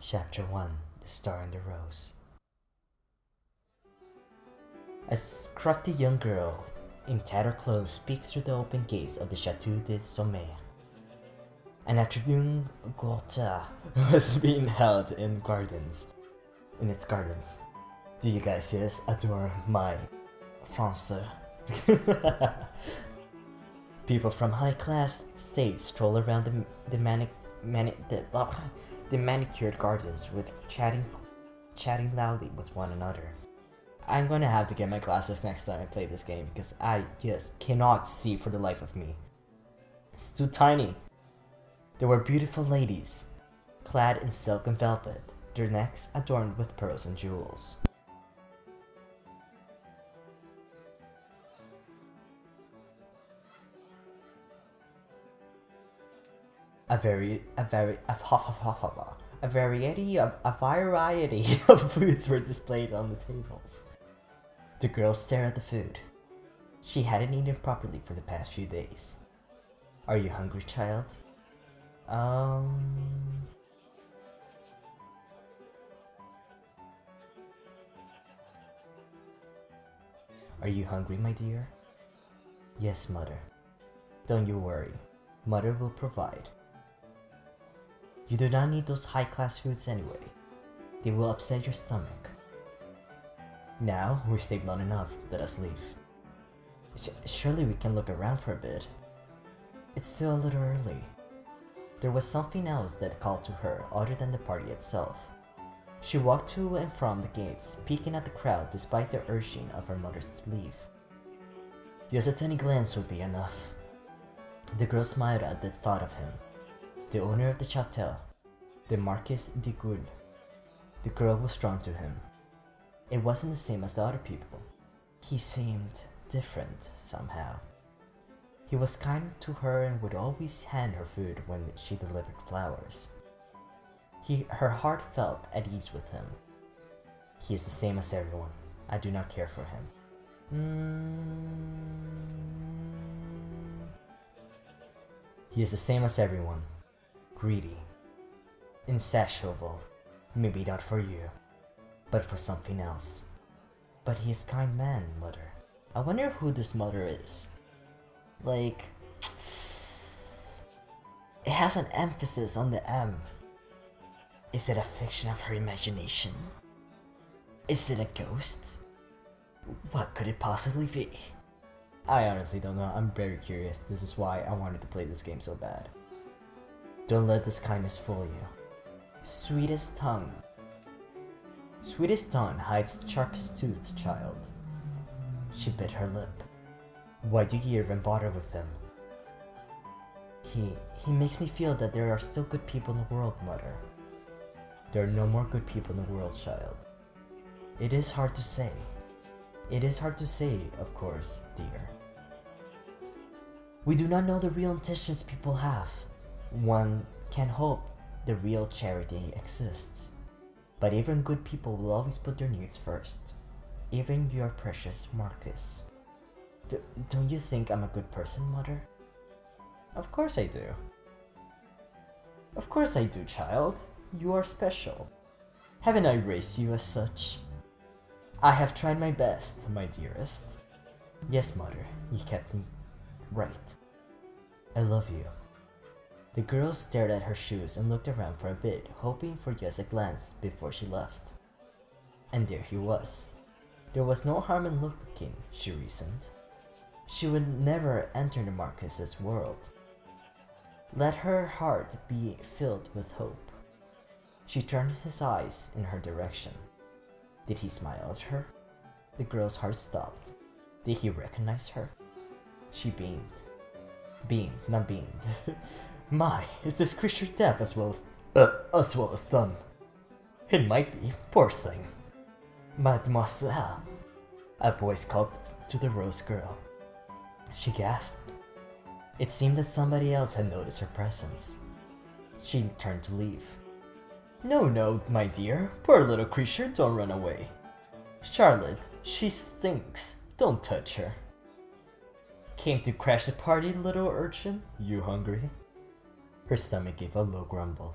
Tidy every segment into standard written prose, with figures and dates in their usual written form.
Chapter 1: The Star and the Rose. A scruffy young girl in tattered clothes peeked through the open gates of the Chateau de Sommeil. An afternoon gotcha was being held in its gardens. Do you guys just adore my Français? People from high-class states stroll around the manicured gardens with chatting loudly with one another. I'm gonna have to get my glasses next time I play this game because I just cannot see for the life of me. It's too tiny. There were beautiful ladies, clad in silk and velvet, their necks adorned with pearls and jewels. A variety of foods were displayed on the tables. The girl stared at the food. She hadn't eaten properly for the past few days. Are you hungry, child? Are you hungry, my dear? Yes, mother. Don't you worry. Mother will provide. You do not need those high-class foods anyway. They will upset your stomach. Now, we stayed long enough, let us leave. Surely we can look around for a bit. It's still a little early. There was something else that called to her other than the party itself. She walked to and from the gates, peeking at the crowd despite the urging of her mother to leave. Just a tiny glance would be enough. The girl smiled at the thought of him. The owner of the chateau, the Marquis de Gould. The girl was drawn to him. It wasn't the same as the other people. He seemed different somehow. He was kind to her and would always hand her food when she delivered flowers. Her heart felt at ease with him. He is the same as everyone. I do not care for him. He is the same as everyone. Greedy. Insatiable. Maybe not for you, but for something else. But he is a kind man, mother. I wonder who this mother is. Like, it has an emphasis on the M. Is it a fiction of her imagination? Is it a ghost? What could it possibly be? I honestly don't know. I'm very curious. This is why I wanted to play this game so bad. Don't let this kindness fool you. Sweetest tongue hides the sharpest tooth, child. She bit her lip. Why do you even bother with him? He makes me feel that there are still good people in the world, mother. There are no more good people in the world, child. It is hard to say. It is hard to say, of course, dear. We do not know the real intentions people have. One can hope the real charity exists. But even good people will always put their needs first. Even your precious Marcus. Don't you think I'm a good person, mother? Of course I do. Of course I do, child. You are special. Haven't I raised you as such? I have tried my best, my dearest. Yes, mother, you kept me right. I love you. The girl stared at her shoes and looked around for a bit, hoping for just a glance before she left. And there he was. There was no harm in looking, she reasoned. She would never enter the Marquis's world. Let her heart be filled with hope. She turned his eyes in her direction. Did he smile at her? The girl's heart stopped. Did he recognize her? She beamed. Not beamed. My, is this creature deaf as well as dumb? It might be, poor thing. Mademoiselle, a voice called to the rose girl. She gasped. It seemed that somebody else had noticed her presence. She turned to leave. No, my dear. Poor little creature, don't run away. Charlotte, she stinks. Don't touch her. Came to crash the party, little urchin? You hungry? Her stomach gave a low grumble.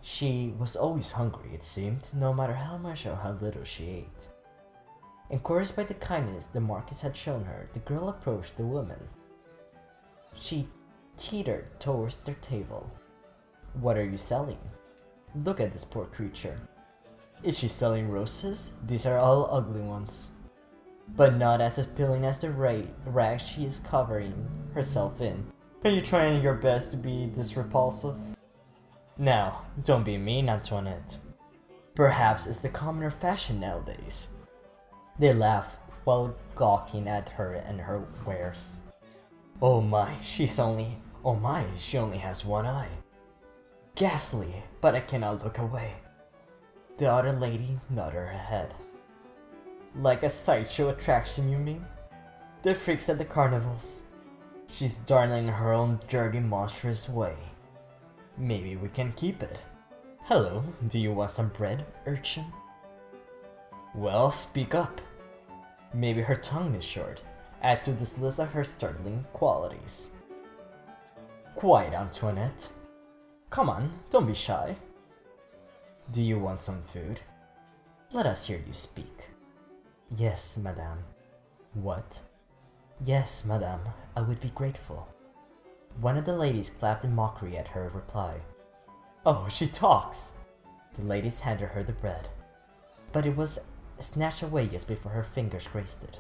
She was always hungry, it seemed, no matter how much or how little she ate. Encouraged by the kindness the Marquis had shown her, the girl approached the woman. She teetered towards their table. "What are you selling? Look at this poor creature. Is she selling roses? These are all ugly ones. But not as appealing as the rags she is covering herself in. Are you trying your best to be this repulsive?" "Now, don't be mean, Antoinette. Perhaps it's the commoner fashion nowadays." They laughed while gawking at her and her wares. Oh my, she only has one eye. Ghastly, but I cannot look away." The other lady nodded her head. "Like a sideshow attraction, you mean? The freaks at the carnivals. She's darling in her own dirty, monstrous way. Maybe we can keep it. Hello, do you want some bread, urchin?" "Well, speak up." Maybe her tongue is short. Add to this list of her startling qualities. "Quiet, Antoinette. Come on, don't be shy. Do you want some food? Let us hear you speak." "Yes, madame." "What?" "Yes, madame, I would be grateful." One of the ladies clapped in mockery at her reply. "Oh, she talks!" The ladies handed her the bread, but it was snatched away just before her fingers graced it.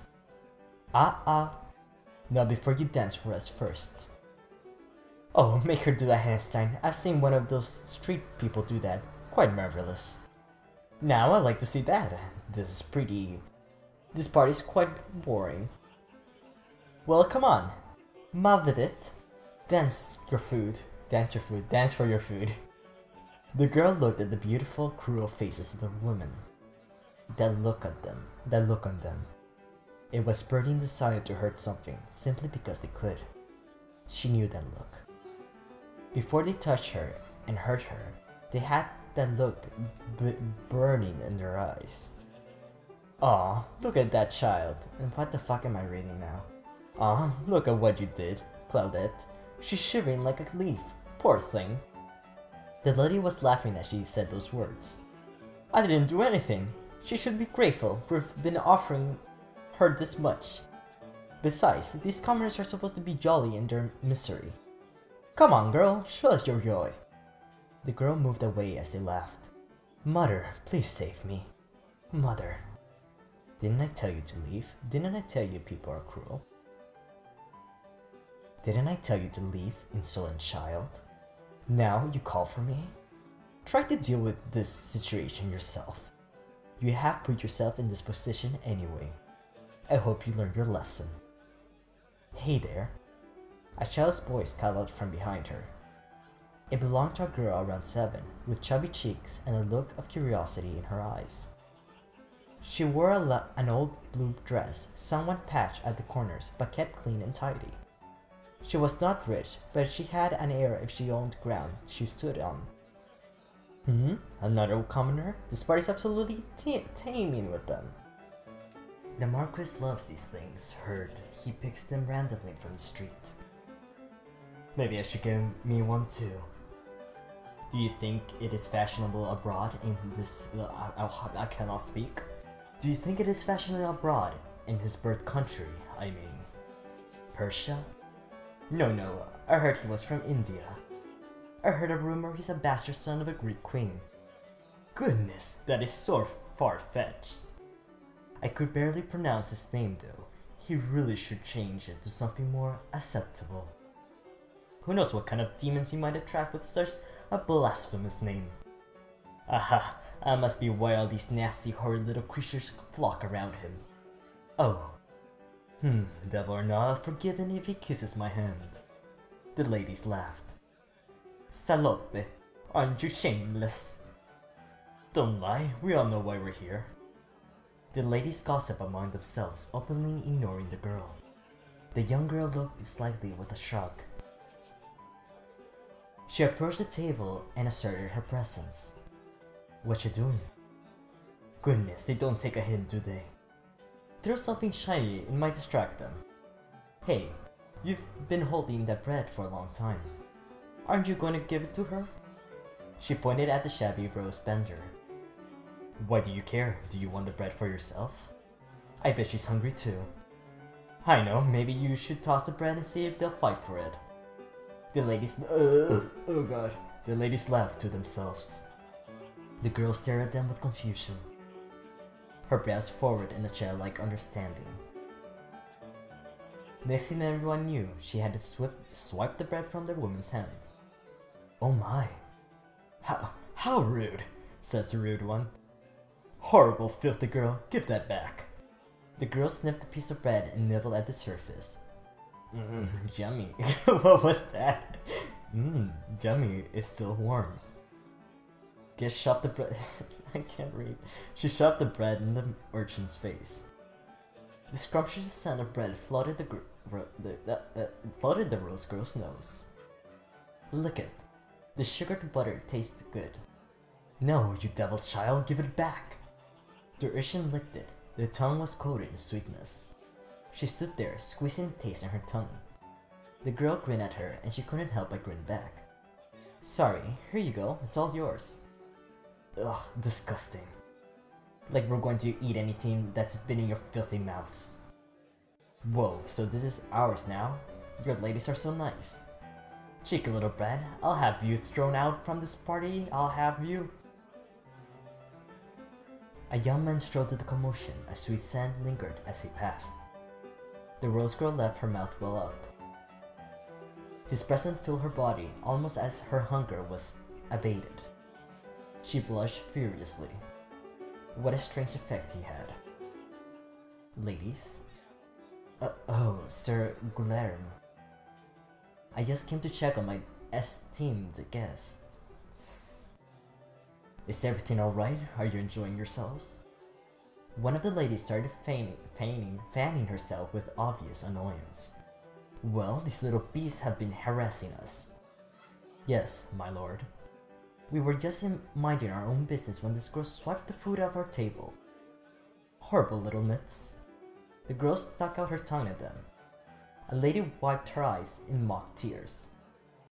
Not before you dance for us first." "Oh, make her do a handstand. I've seen one of those street people do that. Quite marvelous." "Now I'd like to see that. This party's quite boring." "Well, come on. Ma vedette. Dance for your food." The girl looked at the beautiful, cruel faces of the women. That look on them. It was burning desire to hurt something, simply because they could. She knew that look. Before they touched her and hurt her, they had that look burning in their eyes. Aw, look at that child. And what the fuck am I reading now? Aw, look at what you did, Claudette. She's shivering like a leaf. Poor thing. The lady was laughing as she said those words. "I didn't do anything. She should be grateful. We've been offering her this much. Besides, these commoners are supposed to be jolly in their misery. Come on, girl, show us your joy." The girl moved away as they laughed. "Mother, please save me. Mother. Didn't I tell you to leave? Didn't I tell you people are cruel? Didn't I tell you to leave, insolent child? Now you call for me? Try to deal with this situation yourself. You have put yourself in this position anyway. I hope you learned your lesson." "Hey there." A child's voice called out from behind her. It belonged to a girl around 7, with chubby cheeks and a look of curiosity in her eyes. She wore an old blue dress, somewhat patched at the corners, but kept clean and tidy. She was not rich, but she had an air if she owned ground she stood on. Another commoner? This party's absolutely teeming with them." "The Marquis loves these things, heard. He picks them randomly from the street. Maybe I should give me one too. Do you think it is fashionable abroad in this... I cannot speak. Do you think it is fashionable abroad in his birth country, I mean? Persia? No, I heard he was from India. I heard a rumor he's a bastard son of a Greek queen. Goodness, that is so far-fetched. I could barely pronounce his name though. He really should change it to something more acceptable. Who knows what kind of demons he might attract with such a blasphemous name. Aha, I must be why all these nasty, horrid little creatures flock around him. Oh. Devil or not, I'll forgive him if he kisses my hand." The ladies laughed. "Salope, aren't you shameless?" "Don't lie, we all know why we're here." The ladies gossip among themselves, openly ignoring the girl. The young girl looked slightly with a shrug. She approached the table and asserted her presence. "What you doing?" "Goodness, they don't take a hint, do they? There's something shiny, it might distract them. Hey, you've been holding that bread for a long time. Aren't you going to give it to her?" She pointed at the shabby rose bender. Why do you care? Do you want the bread for yourself? I bet she's hungry too. I know, maybe you should toss the bread and see if they'll fight for it. The ladies oh god. The ladies laughed to themselves. The girl stared at them with confusion. Her brows forward in a childlike understanding. Next thing everyone knew, she had to swipe the bread from the woman's hand. Oh my. How rude, says the rude one. Horrible, filthy girl, give that back. The girl sniffed a piece of bread and nibbled at the surface. Yummy. What was that? Yummy, it's still warm. Guess shoved the bread. I can't read. She shoved the bread in the urchin's face. The scrumptious scent of bread flooded the rose girl's nose. Lick it. The sugared butter tastes good. No, you devil child, give it back. The urchin licked it. The tongue was coated in sweetness. She stood there, squeezing the taste in her tongue. The girl grinned at her, and she couldn't help but grin back. Sorry, here you go, it's all yours. Ugh, disgusting. Like we're going to eat anything that's been in your filthy mouths. Whoa, so this is ours now? Your ladies are so nice. Cheeky little bread, I'll have you thrown out from this party, I'll have you. A young man strode through the commotion, a sweet scent lingered as he passed. The rose girl left her mouth well up. His presence filled her body almost as her hunger was abated. She blushed furiously. What a strange effect he had. Ladies? Oh, Sir Guillermo. I just came to check on my esteemed guest. Is everything alright? Are you enjoying yourselves? One of the ladies started fanning herself with obvious annoyance. Well, these little beasts have been harassing us. Yes, my lord. We were just minding our own business when this girl swiped the food off our table. Horrible little nits. The girl stuck out her tongue at them. A lady wiped her eyes in mock tears.